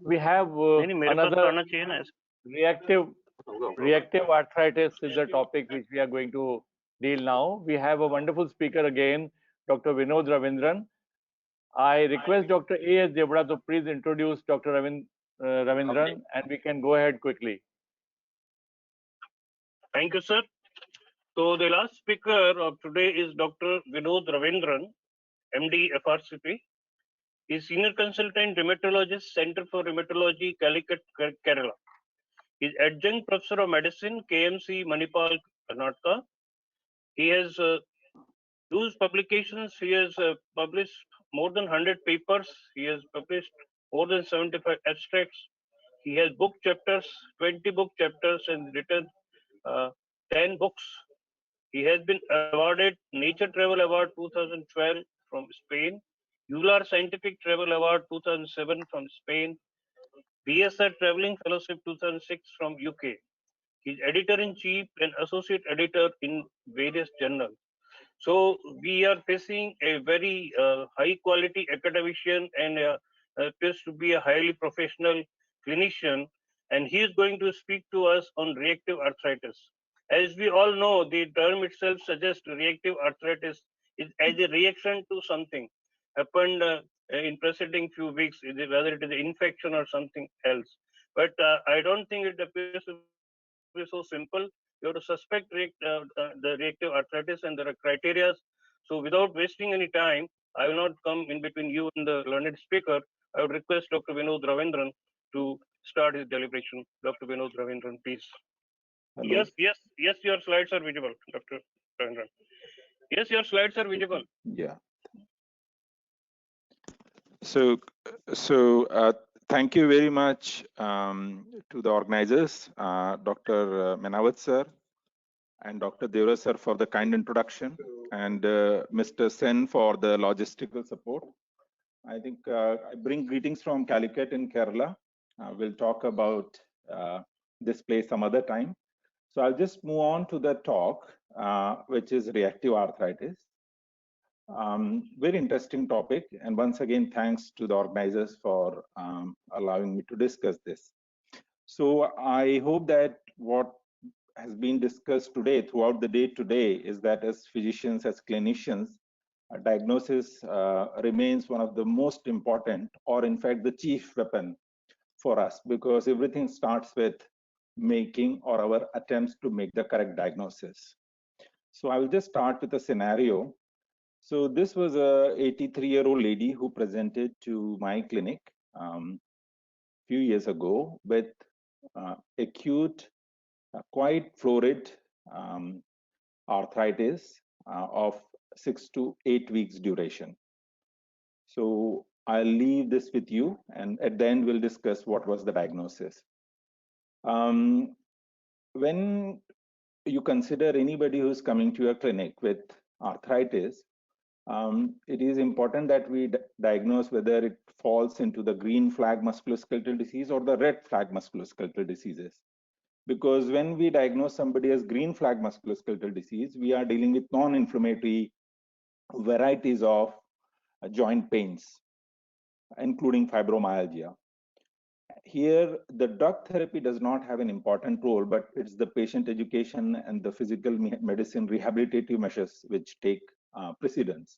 we have another reactive reactive arthritis is the topic which we are going to deal now. We have a wonderful speaker again, Dr. Vinod Ravindran. I request Dr. A.S. Devra to please introduce Dr. Ravindran, and we can go ahead quickly. Thank you, sir. So the last speaker of today is Dr. Vinod Ravindran, MD, FRCP. He is Senior Consultant Rheumatologist, Center for Rheumatology, Calicut, Kerala. He is Adjunct Professor of Medicine, KMC, Manipal, Karnataka. He has used publications. He has published more than 100 papers. He has published more than 75 abstracts. He has book chapters, 20 book chapters, and written 10 books. He has been awarded Nature Travel Award 2012 from Spain, Euler Scientific Travel Award 2007 from Spain, BSR Traveling Fellowship 2006 from UK. He is editor-in-chief and associate editor in various journals. So we are facing a very high-quality academician and appears to be a highly professional clinician, and he is going to speak to us on reactive arthritis. As we all know, the term itself suggests reactive arthritis is as a reaction to something happened in preceding few weeks, whether it is an infection or something else. But I don't think it appears to be so simple. You have to suspect the reactive arthritis, and there are criteria. So without wasting any time, I will not come in between you and the learned speaker. I would request Dr. Vinod Ravindran to start his deliberation. Dr. Vinod Ravindran, please. Hello. Yes, your slides are visible, Dr. Ravindran. Yes, your slides are visible. Yeah. So thank you very much to the organizers, Dr. Menawat sir and Dr. Devra sir for the kind introduction, and Mr. Sen for the logistical support. I think I bring greetings from Calicut in Kerala. We'll talk about this place some other time. So I'll just move on to the talk, which is reactive arthritis. Very interesting topic, and once again thanks to the organizers for allowing me to discuss this. So I hope that what has been discussed today throughout the day today is that as physicians, as clinicians, diagnosis remains one of the most important, or in fact the chief weapon for us, because everything starts with making or our attempts to make the correct diagnosis. So I will just start with a scenario. So this was a 83-year-old lady who presented to my clinic few years ago with acute, quite florid arthritis of 6 to 8 weeks duration. So I'll leave this with you, and at the end we'll discuss what was the diagnosis. When you consider anybody who's coming to your clinic with arthritis, it is important that we diagnose whether it falls into the green flag musculoskeletal disease or the red flag musculoskeletal diseases. Because when we diagnose somebody as green flag musculoskeletal disease, we are dealing with non-inflammatory varieties of joint pains, including fibromyalgia. Here, the drug therapy does not have an important role, but it's the patient education and the physical medicine rehabilitative measures which take precedence.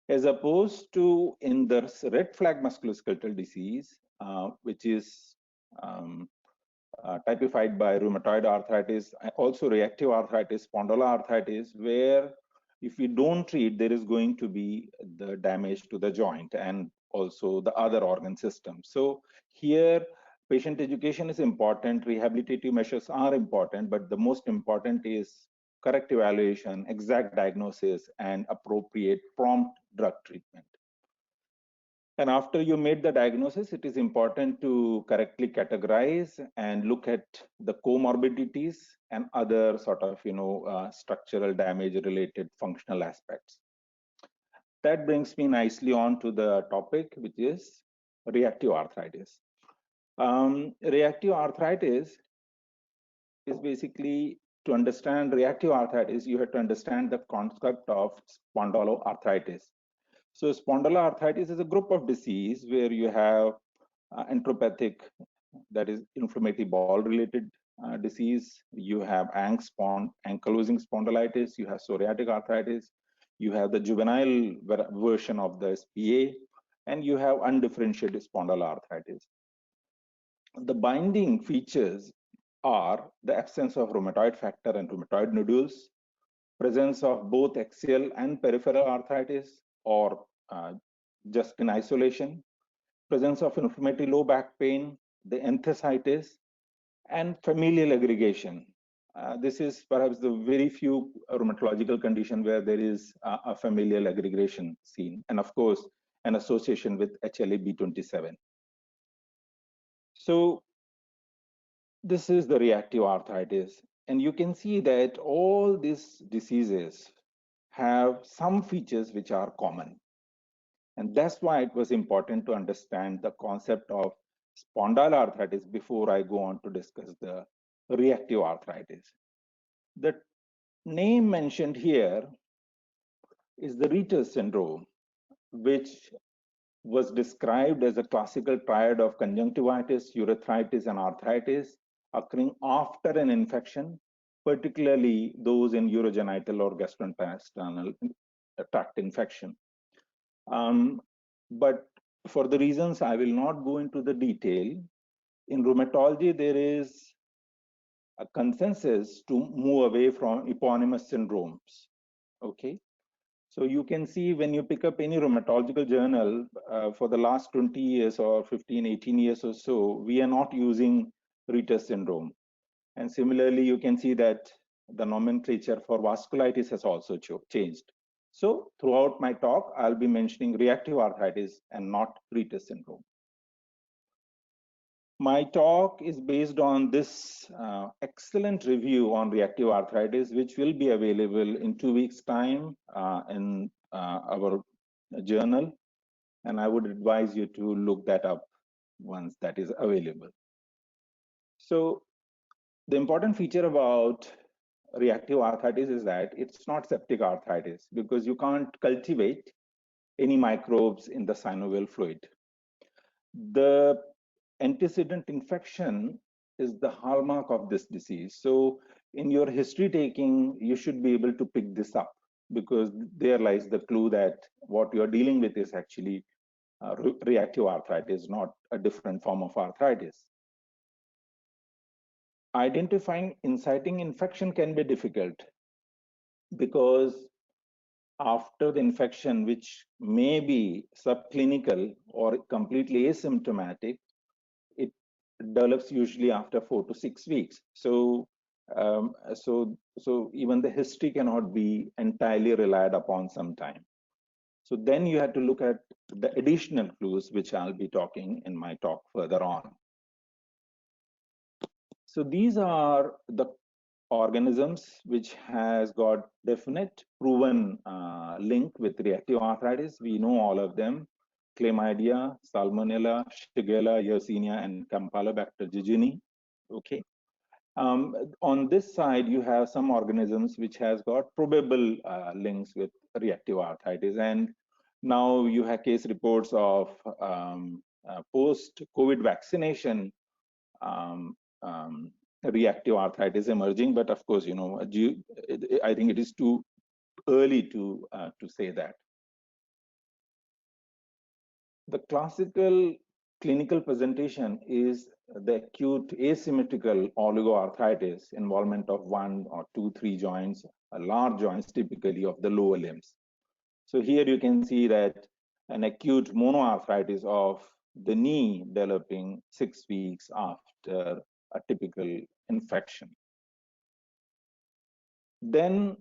As opposed to in the red flag musculoskeletal disease, which is typified by rheumatoid arthritis, also reactive arthritis, spondyloarthritis, where if we don't treat, there is going to be the damage to the joint and also the other organ system. So here, patient education is important, rehabilitative measures are important, but the most important is correct evaluation, exact diagnosis, and appropriate prompt drug treatment. And after you made the diagnosis, it is important to correctly categorize and look at the comorbidities and other sort of, structural damage related functional aspects. That brings me nicely on to the topic, which is reactive arthritis. Reactive arthritis is basically, to understand reactive arthritis, you have to understand the concept of spondyloarthritis. So spondyloarthritis is a group of disease where you have enteropathic, that is inflammatory bowel-related disease. You have ankylosing spondylitis. You have psoriatic arthritis. You have the juvenile version of the SPA, and you have undifferentiated spondyloarthritis. The binding features are the absence of rheumatoid factor and rheumatoid nodules, presence of both axial and peripheral arthritis or just in isolation, presence of inflammatory low back pain, the enthesitis, and familial aggregation. This is perhaps the very few rheumatological condition where there is a familial aggregation seen, and of course, an association with HLA-B27. So this is the reactive arthritis, and you can see that all these diseases have some features which are common. And that's why it was important to understand the concept of spondyloarthritis before I go on to discuss the reactive arthritis. The name mentioned here is the Ritter syndrome, which was described as a classical triad of conjunctivitis, urethritis, and arthritis occurring after an infection, particularly those in urogenital or gastrointestinal tract infection. But for the reasons I will not go into the detail, in rheumatology, there is a consensus to move away from eponymous syndromes. Okay. So you can see when you pick up any rheumatological journal for the last 20 years or 15, 18 years or so, we are not using Ritter syndrome. And similarly, you can see that the nomenclature for vasculitis has also changed. So throughout my talk, I'll be mentioning reactive arthritis and not Ritter syndrome. My talk is based on this excellent review on reactive arthritis, which will be available in 2 weeks' time in our journal. And I would advise you to look that up once that is available. So the important feature about reactive arthritis is that it's not septic arthritis because you can't cultivate any microbes in the synovial fluid. The antecedent infection is the hallmark of this disease. So in your history taking, you should be able to pick this up because there lies the clue that what you're dealing with is actually reactive arthritis, not a different form of arthritis. Identifying inciting infection can be difficult because after the infection, which may be subclinical or completely asymptomatic, it develops usually after 4 to 6 weeks. So even the history cannot be entirely relied upon sometime. So then you have to look at the additional clues, which I'll be talking in my talk further on. So these are the organisms which has got definite proven link with reactive arthritis. We know all of them: Chlamydia, Salmonella, Shigella, Yersinia, and Campylobacter jejuni. Okay. On this side, you have some organisms which has got probable links with reactive arthritis, and now you have case reports of post-COVID vaccination reactive arthritis emerging, but of course, I think it is too early to say that. The classical clinical presentation is the acute asymmetrical oligoarthritis, involvement of 1 or 2, 3 joints, large joints typically of the lower limbs. So here you can see that an acute monoarthritis of the knee developing 6 weeks after a typical infection. Then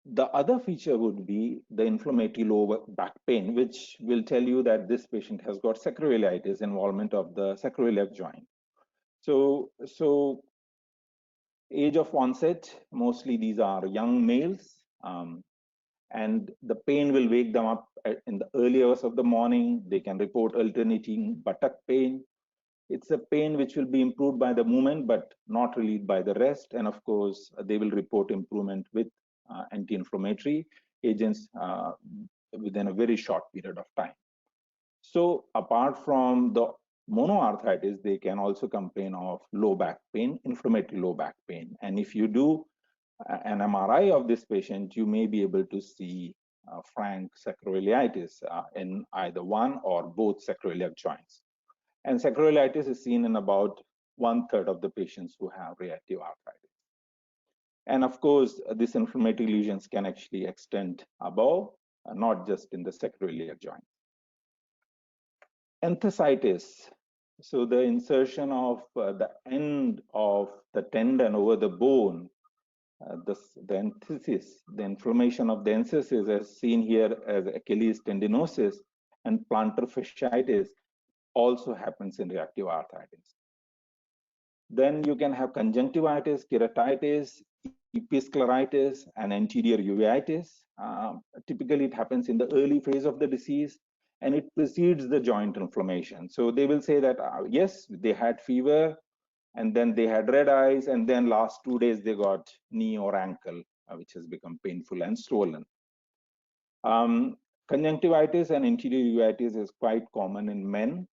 the other feature would be the inflammatory lower back pain, which will tell you that this patient has got sacroiliitis, involvement of the sacroiliac joint. So age of onset, mostly these are young males, and the pain will wake them up in the early hours of the morning. They can report alternating buttock pain. It's a pain which will be improved by the movement, but not relieved by the rest. And of course, they will report improvement with anti-inflammatory agents within a very short period of time. So apart from the monoarthritis, they can also complain of low back pain, inflammatory low back pain. And if you do an MRI of this patient, you may be able to see frank sacroiliitis in either one or both sacroiliac joints. And sacroiliitis is seen in about 1/3 of the patients who have reactive arthritis. And of course, these inflammatory lesions can actually extend above, not just in the sacroiliac joint. Enthesitis. So the insertion of the end of the tendon over the bone, the enthesis, the inflammation of the enthesis, as seen here as Achilles tendinosis, and plantar fasciitis also happens in reactive arthritis. Then you can have conjunctivitis, keratitis, episcleritis, and anterior uveitis. Typically, it happens in the early phase of the disease, and it precedes the joint inflammation. So they will say that, yes, they had fever, and then they had red eyes, and then last 2 days they got knee or ankle, which has become painful and swollen. Conjunctivitis and anterior uveitis is quite common in men,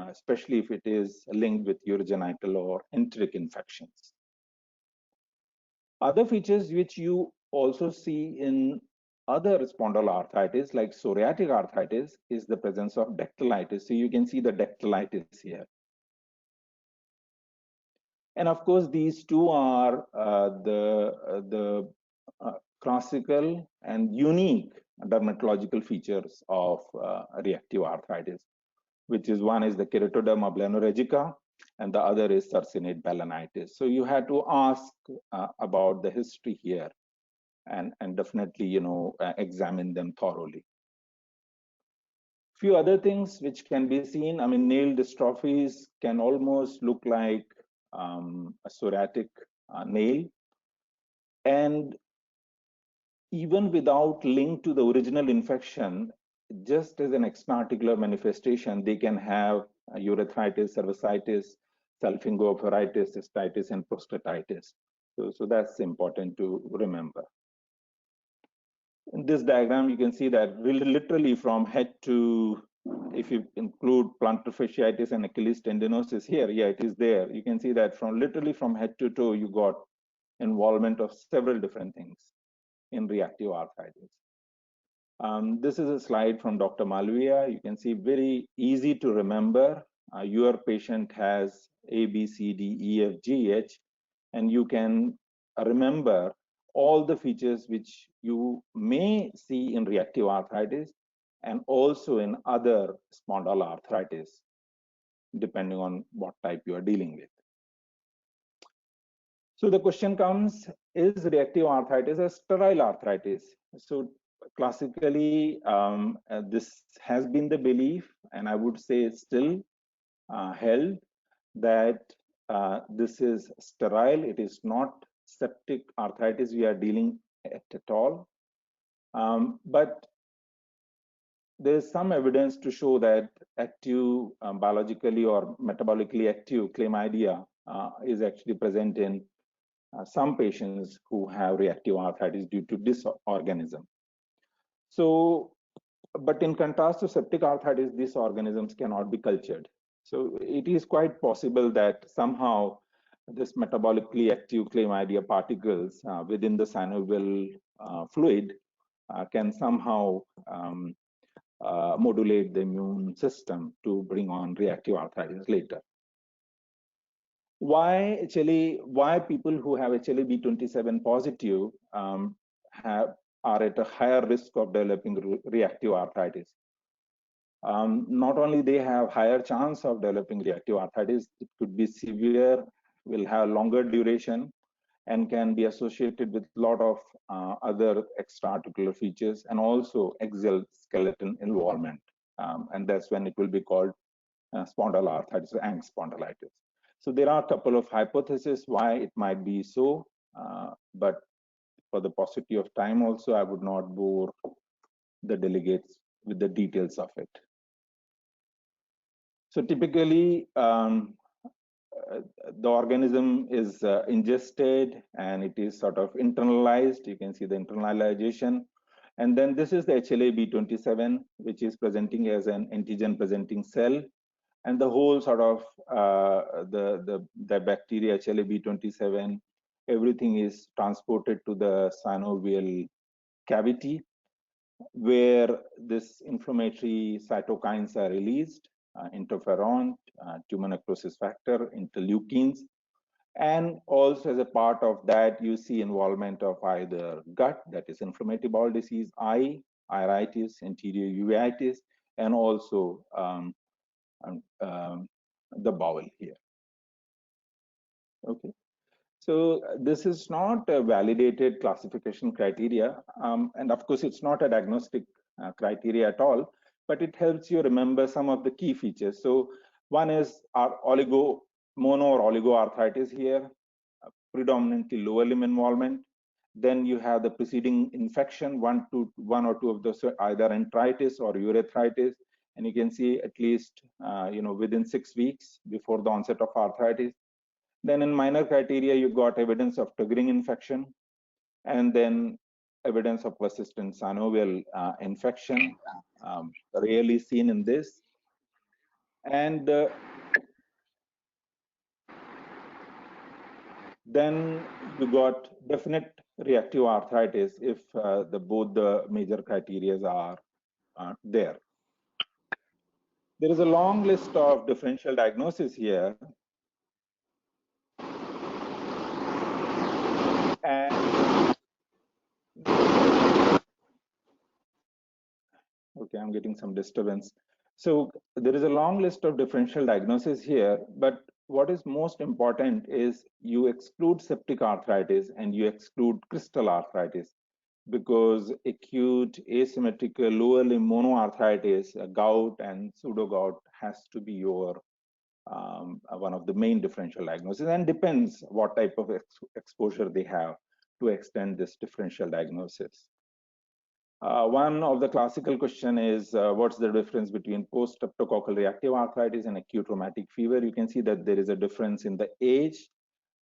especially if it is linked with urogenital or enteric infections. Other features which you also see in other spondyloarthritis, like psoriatic arthritis, is the presence of dactylitis. So you can see the dactylitis here. And of course, these two are the classical and unique dermatological features of reactive arthritis, which is one is the keratoderma blennorrhegica, and the other is succinate balanitis. So you had to ask about the history here, and definitely examine them thoroughly. Few other things which can be seen. I mean, nail dystrophies can almost look like a psoriatic nail, and even without link to the original infection, just as an extra-articular manifestation, they can have urethritis, cervicitis, salpingo-ophthritis, cystitis, and prostatitis. So that's important to remember. In this diagram, you can see that literally from head to, if you include plantar fasciitis and Achilles tendinosis here, yeah, it is there. You can see that literally from head to toe, you got involvement of several different things in reactive arthritis. This is a slide from Dr. Malviya. You can see very easy to remember. Your patient has A, B, C, D, E, F, G, H, and you can remember all the features which you may see in reactive arthritis and also in other spondyloarthritis, depending on what type you are dealing with. So the question comes, is reactive arthritis a sterile arthritis? So classically, this has been the belief, and I would say still held, that this is sterile. It is not septic arthritis we are dealing at all. But there is some evidence to show that active, biologically or metabolically active chlamydia is actually present in some patients who have reactive arthritis due to this organism. So, but in contrast to septic arthritis, these organisms cannot be cultured. So it is quite possible that somehow this metabolically active chlamydia particles within the synovial fluid can somehow modulate the immune system to bring on reactive arthritis later. Why people who have HLA-B27 positive are at a higher risk of developing reactive arthritis? Not only they have higher chance of developing reactive arthritis, it could be severe, will have longer duration, and can be associated with a lot of other extra-articular features and also axial skeleton involvement. And that's when it will be called spondyloarthritis or Angst spondylitis. So there are a couple of hypotheses why it might be so, but for the paucity of time also, I would not bore the delegates with the details of it. So typically, the organism is ingested and it is sort of internalized. You can see the internalization. And then this is the HLA-B27, which is presenting as an antigen presenting cell. and the whole sort of the bacteria HLA-B27, everything is transported to the synovial cavity, where this inflammatory cytokines are released, interferon, tumor necrosis factor, interleukins, and also as a part of that, you see involvement of either gut, that is inflammatory bowel disease, eye, iritis, anterior uveitis, and also the bowel here. Okay. So this is not a validated classification criteria, and of course it's not a diagnostic criteria at all, but it helps you remember some of the key features. So one is our mono or oligoarthritis here, predominantly lower limb involvement. Then you have the preceding infection, one or two of those, either enteritis or urethritis, and you can see at least within 6 weeks before the onset of arthritis. Then in minor criteria, you got evidence of triggering infection, and then evidence of persistent synovial infection, rarely seen in this. And then you got definite reactive arthritis if both the major criteria are there. There is a long list of differential diagnoses here. And okay, I'm getting some disturbance. So there is a long list of differential diagnoses here, but what is most important is you exclude septic arthritis and you exclude crystal arthritis, because acute asymmetrical lower limb monoarthritis, gout and pseudogout has to be your one of the main differential diagnoses, and depends what type of exposure they have to extend this differential diagnosis. One of the classical question is, what's the difference between post-streptococcal reactive arthritis and acute rheumatic fever? You can see that there is a difference in the age,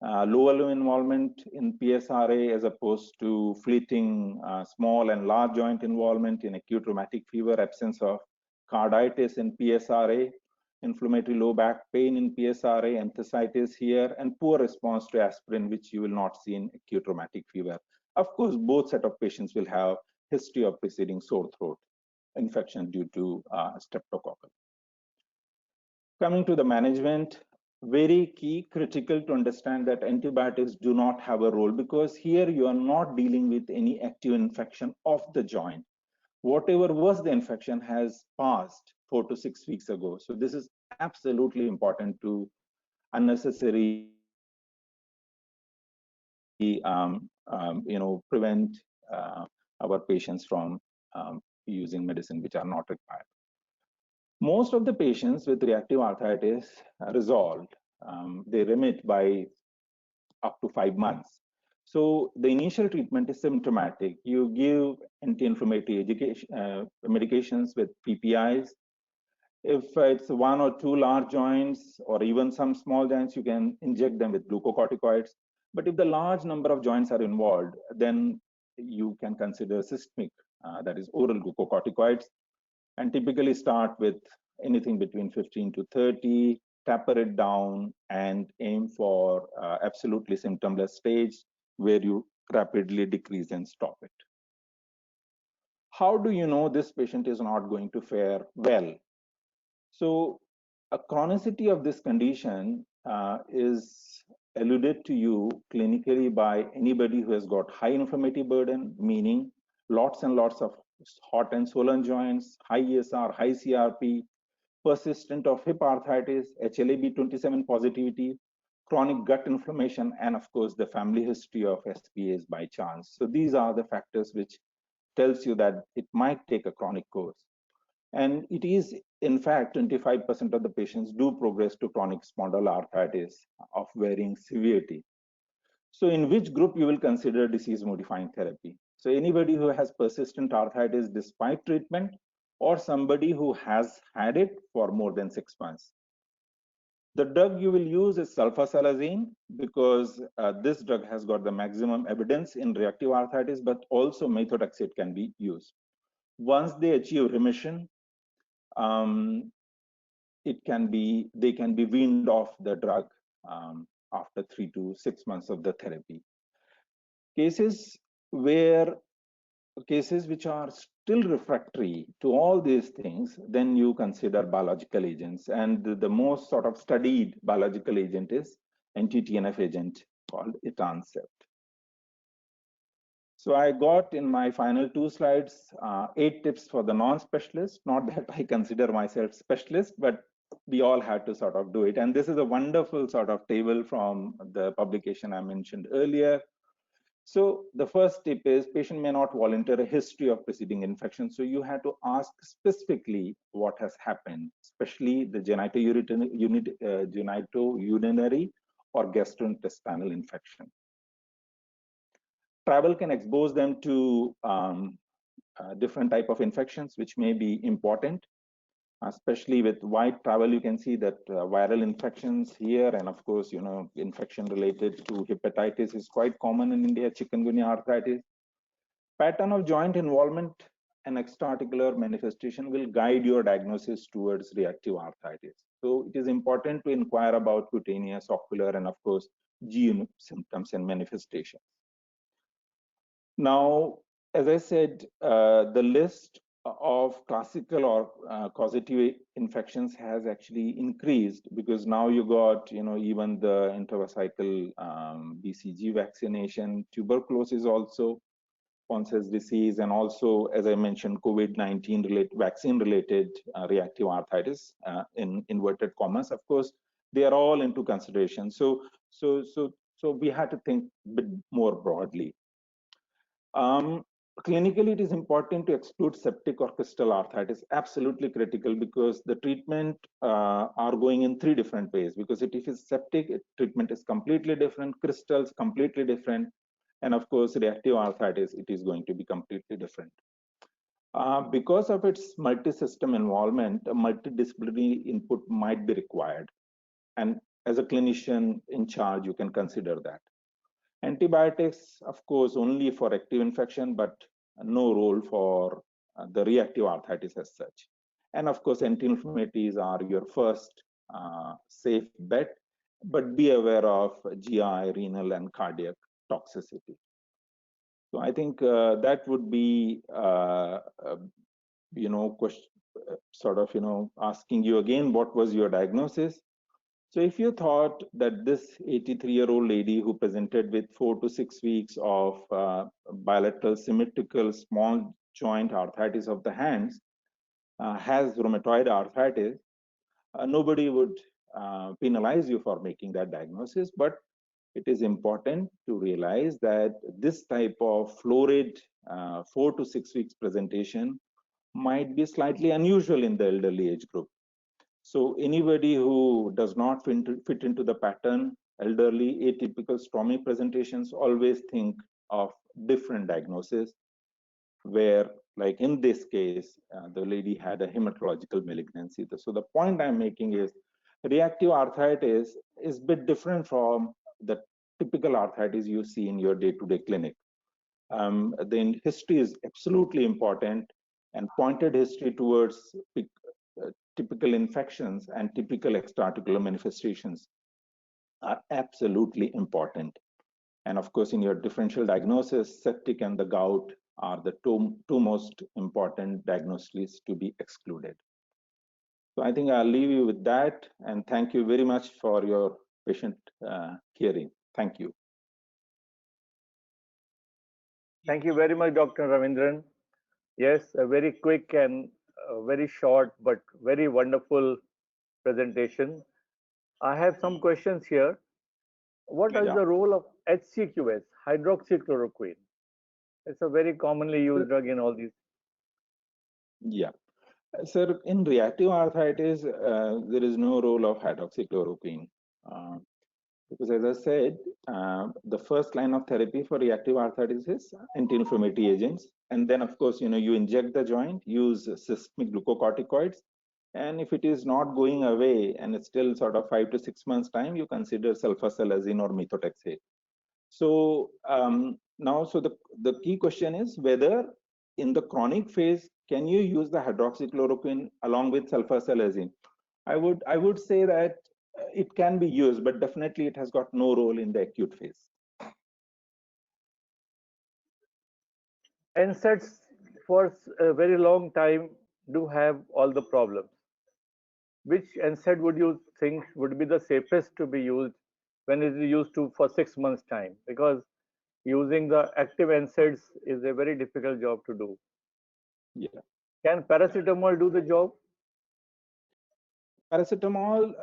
lower limb involvement in PSRA as opposed to fleeting small and large joint involvement in acute rheumatic fever, absence of carditis in PSRA, inflammatory low back pain in PSRA, enthesitis here, and poor response to aspirin, which you will not see in acute rheumatic fever. Of course, both set of patients will have history of preceding sore throat infection due to streptococcal. Coming to the management, very key, critical to understand that antibiotics do not have a role, because here you are not dealing with any active infection of the joint. Whatever was the infection has passed 4 to 6 weeks ago. So this is absolutely important to unnecessary prevent our patients from using medicine which are not required. Most of the patients with reactive arthritis resolved. They remit by up to 5 months. So the initial treatment is symptomatic. You give anti-inflammatory medications with PPIs. If it's 1 or 2 large joints or even some small joints, you can inject them with glucocorticoids. But if the large number of joints are involved, then you can consider systemic, that is oral glucocorticoids, and typically start with anything between 15 to 30, taper it down and aim for absolutely symptomless stage where you rapidly decrease and stop it. How do you know this patient is not going to fare well? So a chronicity of this condition is alluded to you clinically by anybody who has got high inflammatory burden, meaning lots and lots of hot and swollen joints, high ESR, high CRP, persistent of hip arthritis, HLA-B27 positivity, chronic gut inflammation, and of course the family history of SPAs by chance. So these are the factors which tells you that it might take a chronic course. And it is, in fact, 25% of the patients do progress to chronic spondyloarthritis of varying severity. So in which group you will consider disease-modifying therapy? So anybody who has persistent arthritis despite treatment, or somebody who has had it for more than 6 months. The drug you will use is sulfasalazine, because this drug has got the maximum evidence in reactive arthritis, but also methotrexate can be used. Once they achieve remission, they can be weaned off the drug after 3 to 6 months of the therapy. Cases where cases which are still refractory to all these things, then you consider biological agents. And the most sort of studied biological agent is anti-TNF agent called etanercept. So I got in my final 2 slides 8 tips for the non-specialist. Not that I consider myself specialist, but we all had to sort of do it. And this is a wonderful sort of table from the publication I mentioned earlier. So the first tip is patient may not volunteer a history of preceding infection. So you have to ask specifically what has happened, especially the genitourinary or gastrointestinal infection. Travel can expose them to different type of infections, which may be important. Especially with wide travel, you can see that viral infections here, and of course, infection related to hepatitis is quite common in India, chikungunya, arthritis. Pattern of joint involvement and extra-articular manifestation will guide your diagnosis towards reactive arthritis. So it is important to inquire about cutaneous, ocular, and of course, GU symptoms and manifestations. Now, as I said, the list of classical or causative infections has actually increased because now you got, even the intravesical BCG vaccination, tuberculosis also, Ponson's disease, and also, as I mentioned, COVID-19 vaccine-related reactive arthritis in inverted commas. Of course, they are all into consideration. So we had to think a bit more broadly. Clinically, it is important to exclude septic or crystal arthritis, absolutely critical, because the treatment are going in 3 different ways. Because if it is septic, treatment is completely different, crystals completely different, and of course, reactive arthritis, it is going to be completely different. Because of its multi-system involvement, a multidisciplinary input might be required. And as a clinician in charge, you can consider that. Antibiotics, of course, only for active infection, but no role for the reactive arthritis as such. And of course, anti-inflammatories are your first safe bet, but be aware of GI, renal, and cardiac toxicity. So I think that would be, asking you again, what was your diagnosis? So if you thought that this 83-year-old lady who presented with 4 to 6 weeks of bilateral symmetrical small joint arthritis of the hands has rheumatoid arthritis, nobody would penalize you for making that diagnosis, but it is important to realize that this type of florid 4 to 6 weeks presentation might be slightly unusual in the elderly age group. So anybody who does not fit into the pattern, elderly, atypical stomy presentations, always think of different diagnosis, where, like in this case, the lady had a hematological malignancy. So the point I'm making is reactive arthritis is a bit different from the typical arthritis you see in your day-to-day clinic. The history is absolutely important, and pointed history towards typical infections and typical extra-articular manifestations are absolutely important. And of course, in your differential diagnosis, septic and the gout are the two most important diagnoses to be excluded. So I think I'll leave you with that, and thank you very much for your patient hearing. Thank you. Thank you very much, Dr. Ravindran. Yes, a very quick and very short but very wonderful presentation. I have some questions here. What is the role of HCQS, hydroxychloroquine? It's a very commonly used drug in all these. Yeah. Sir, in reactive arthritis, there is no role of hydroxychloroquine. Because as I said, the first line of therapy for reactive arthritis is anti-inflammatory agents. And then, of course, you inject the joint, use systemic glucocorticoids. And if it is not going away and it's still sort of 5 to 6 months time, you consider sulfasalazine or methotrexate. So the key question is whether in the chronic phase, can you use the hydroxychloroquine along with sulfasalazine? I would say that it can be used, but definitely it has got no role in the acute phase. NSAIDs for a very long time do have all the problems. Which NSAID would you think would be the safest to be used when it is used to for 6 months time? Because using the active NSAIDs is a very difficult job to do. Yeah. Can paracetamol do the job? Paracetamol,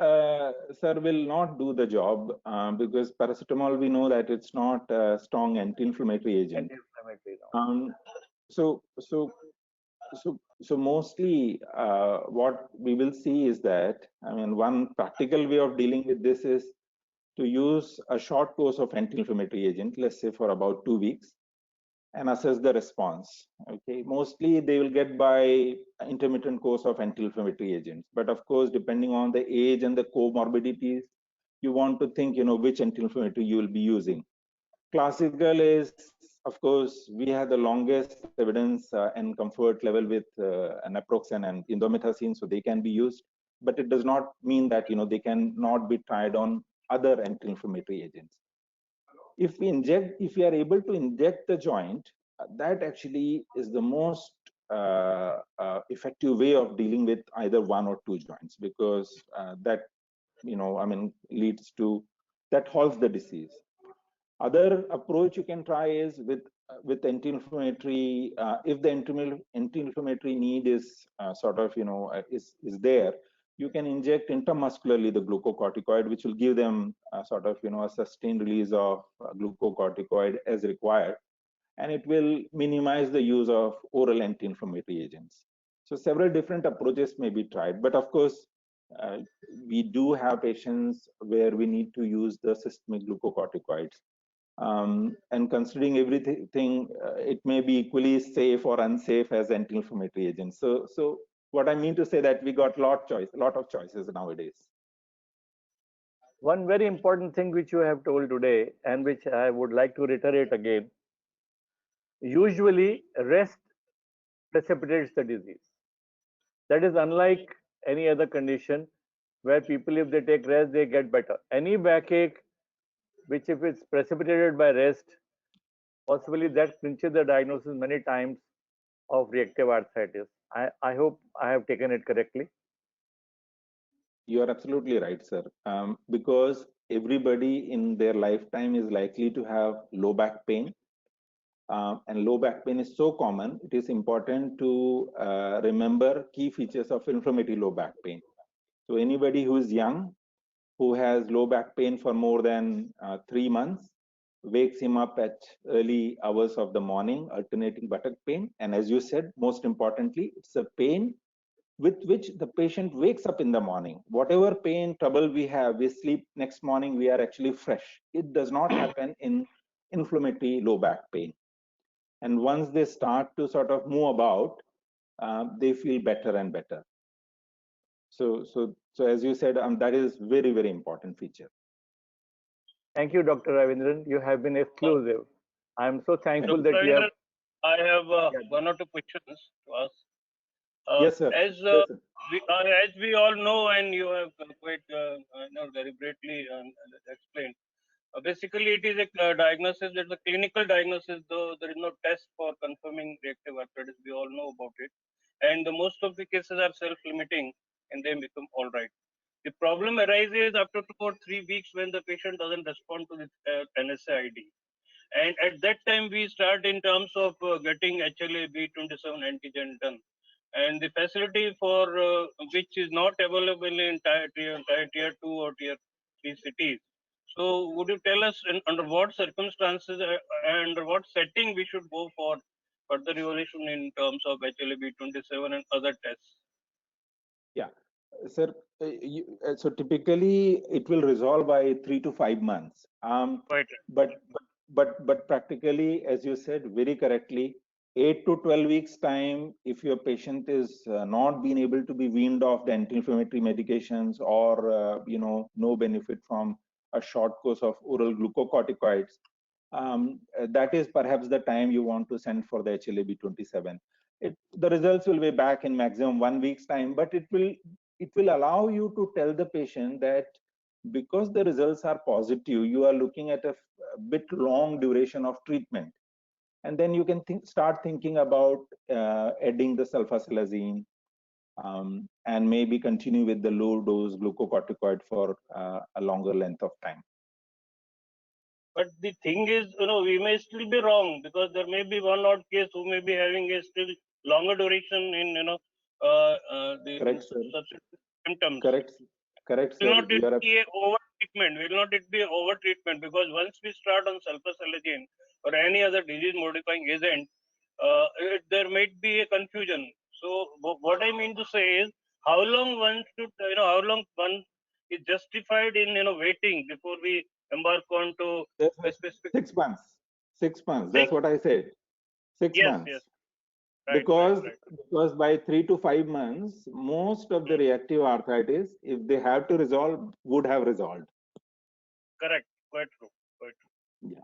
sir, will not do the job because paracetamol, we know that it's not a strong anti-inflammatory agent. Anti-inflammatory now. So, so, so mostly what we will see is that, I mean, one practical way of dealing with this is to use a short course of anti-inflammatory agent, let's say for about 2 weeks, and assess the response. Okay, mostly they will get by intermittent course of anti-inflammatory agents, but of course, depending on the age and the comorbidities, you want to think, which anti-inflammatory you will be using. Classical is, of course, we have the longest evidence and comfort level with naproxen and indomethacin, so they can be used, but it does not mean that they can not be tried on other anti-inflammatory agents. If we are able to inject the joint, that actually is the most effective way of dealing with either one or two joints, because that leads to, that halts the disease. Other approach you can try is with anti-inflammatory. If the anti-inflammatory need is is there, you can inject intramuscularly the glucocorticoid, which will give them a sustained release of glucocorticoid as required, and it will minimize the use of oral anti-inflammatory agents. So several different approaches may be tried, but of course, uh, we do have patients where we need to use the systemic glucocorticoids. And considering everything, it may be equally safe or unsafe as anti-inflammatory agents. So what I mean to say that we got lot of choices nowadays. One very important thing which you have told today and which I would like to reiterate again, usually rest precipitates the disease. That is unlike any other condition where people, if they take rest, they get better. Any backache, which if it's precipitated by rest, possibly that clinches the diagnosis many times of reactive arthritis. I hope I have taken it correctly. You are absolutely right, sir. Because everybody in their lifetime is likely to have low back pain. And low back pain is so common, it is important to remember key features of inflammatory low back pain. So anybody who is young, who has low back pain for more than 3 months, wakes him up at early hours of the morning, alternating buttock pain. And as you said, most importantly, it's a pain with which the patient wakes up in the morning. Whatever pain, trouble we have, we sleep next morning, we are actually fresh. It does not happen in inflammatory low back pain. And once they start to sort of move about, they feel better and better. So as you said, that is very, very important feature. Thank you, Dr. Ravindran. You have been exclusive. I am so thankful that you have. I have one or two questions to ask. Yes, sir. As we all know, and you have quite deliberately explained, basically it is a diagnosis, that's a clinical diagnosis, though there is no test for confirming reactive arthritis. We all know about it. And most of the cases are self-limiting and they become all right. The problem arises after 2 or 3 weeks when the patient doesn't respond to the NSAID. And at that time, we start in terms of getting HLA B27 antigen done. And the facility for which is not available in tier 2 or tier 3 cities. So would you tell us under what circumstances and under what setting we should go for further evaluation in terms of HLA B27 and other tests? Yeah, sir. So typically it will resolve by 3 to 5 months. Right. But practically, as you said very correctly, 8 to 12 weeks time, if your patient is not being able to be weaned off the anti-inflammatory medications, or no benefit from a short course of oral glucocorticoids, that is perhaps the time you want to send for the HLA-B27. The results will be back in maximum 1 week's time, but it will it will allow you to tell the patient that because the results are positive, you are looking at a bit long duration of treatment. And then you can start thinking about adding the sulfasalazine, and maybe continue with the low dose glucocorticoid for a longer length of time. But the thing is, we may still be wrong, because there may be one odd case who may be having a still longer duration in, the Correct, sir. symptoms. Correct, Will sir. not it be a over treatment? Will not it be over treatment? Because once we start on sulfasalazine or any other disease modifying agent, there might be a confusion. So what I mean to say is, how long one should, how long one is justified in, waiting before we embark on to a specific 6 months. 6 months. That's what I said. 6 months. Yes. Right, because by 3 to 5 months, most of the reactive arthritis, if they have to resolve, would have resolved. Correct. Quite true. Yeah.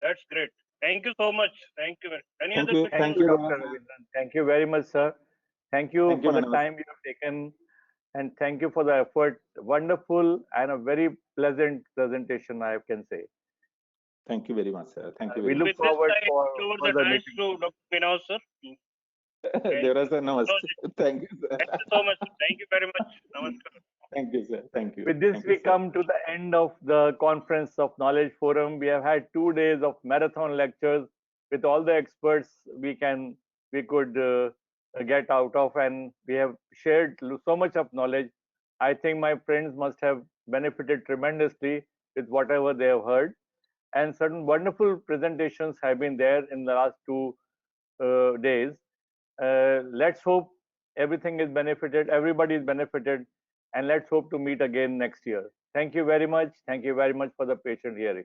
That's great. Thank you so much. Thank you. Any Thank other you. questions? Thank you, Dr. Ravindran. Thank you very much, sir. Thank you for the time you have taken, and thank you for the effort. Wonderful and a very pleasant presentation, I can say. Thank you very much, sir. Thank you We very look much. forward for the further dance meetings. to Dr. Vinod, sir. There is a namaste. Thank you, sir. Thank you so much. Thank you very much. Namaskar. Thank you, sir. Thank you. With this, Thank we you, come to the end of the Conference of Knowledge Forum. We have had 2 days of marathon lectures with all the experts we could get out of, and we have shared so much of knowledge. I think my friends must have benefited tremendously with whatever they have heard, and certain wonderful presentations have been there in the last 2 days. Let's hope everything is benefited, everybody is benefited, and let's hope to meet again next year. Thank you very much. Thank you very much for the patient hearing.